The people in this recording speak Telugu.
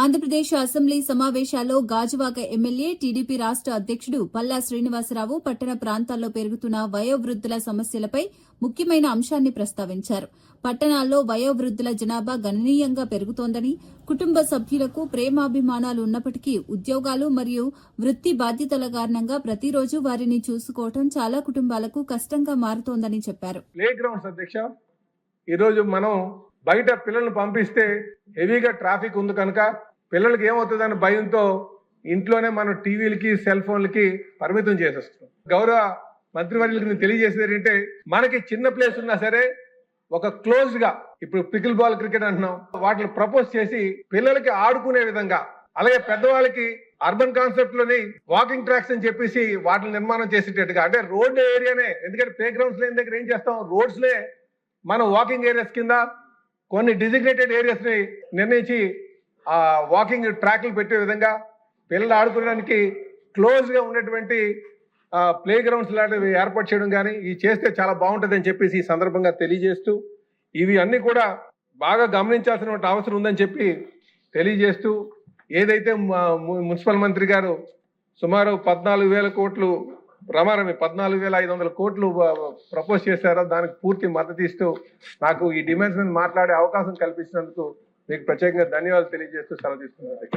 ఆంధ్రప్రదేశ్ అసెంబ్లీ సమావేశాల్లో గాజువాక ఎమ్మెల్యే టీడీపీ రాష్ట అధ్యక్షుడు పల్లా శ్రీనివాసరావు పట్టణ ప్రాంతాల్లో పెరుగుతున్న వయోవృద్ధుల సమస్యలపై ముఖ్యమైన అంశాన్ని ప్రస్తావించారు. పట్టణాల్లో వయోవృద్ధుల జనాభా గణనీయంగా పెరుగుతోందని, కుటుంబ సభ్యులకు ప్రేమాభిమానాలు ఉన్నప్పటికీ ఉద్యోగాలు మరియు వృత్తి బాధ్యతల కారణంగా ప్రతిరోజు వారిని చూసుకోవడం చాలా కుటుంబాలకు కష్టంగా మారుతోందని చెప్పారు. ఈరోజు మనం బయట పిల్లల్ని పంపిస్తే హెవీగా ట్రాఫిక్ ఉంది కనుక పిల్లలకి ఏమవుతుందని భయంతో ఇంట్లోనే మనం టీవీలకి సెల్ ఫోన్లకి పరిమితం చేసేస్తున్నాం. గౌరవ మంత్రివర్యులకు నేను తెలియజేసేది ఏంటంటే, మనకి చిన్న ప్లేస్ ఉన్నా సరే ఒక క్లోజ్డ్ గా, ఇప్పుడు పికిల్ బాల్ క్రికెట్ అంటున్నాం, వాటిని ప్రపోజ్ చేసి పిల్లలకి ఆడుకునే విధంగా, అలాగే పెద్దవాళ్ళకి అర్బన్ కాన్సెప్ట్ లోని వాకింగ్ ట్రాక్స్ అని చెప్పేసి వాటిని నిర్మాణం చేసేటట్టుగా, అంటే రోడ్ ఏరియానే, ఎందుకంటే ప్లే గ్రౌండ్స్ లేని దగ్గర ఏం చేస్తాం, రోడ్స్ లే మనం వాకింగ్ ఏరియాస్ కింద కొన్ని డిజిగ్నేటెడ్ ఏరియాస్ ని నిర్ణయించి ఆ వాకింగ్ ట్రాక్లు పెట్టే విధంగా పిల్లలు ఆడుకోవడానికి క్లోజ్ గా ఉన్నటువంటి ప్లే గ్రౌండ్స్ లాంటివి ఏర్పాటు చేయడం కానీ ఇవి చేస్తే చాలా బాగుంటుందని చెప్పేసి ఈ సందర్భంగా తెలియజేస్తూ, ఇవి అన్ని కూడా బాగా గమనించాల్సిన అవసరం ఉందని చెప్పి తెలియజేస్తూ, ఏదైతే మున్సిపల్ మంత్రి గారు సుమారు 14,000 కోట్లు రమారమి 14,500 కోట్లు ప్రపోజ్ చేశారో దానికి పూర్తి మద్దతు ఇస్తూ నాకు ఈ డిమాండ్స్ మీద మాట్లాడే అవకాశం కల్పించినందుకు మీకు ప్రత్యేకంగా ధన్యవాదాలు తెలియజేస్తూ సెలవు తీసుకున్నాను.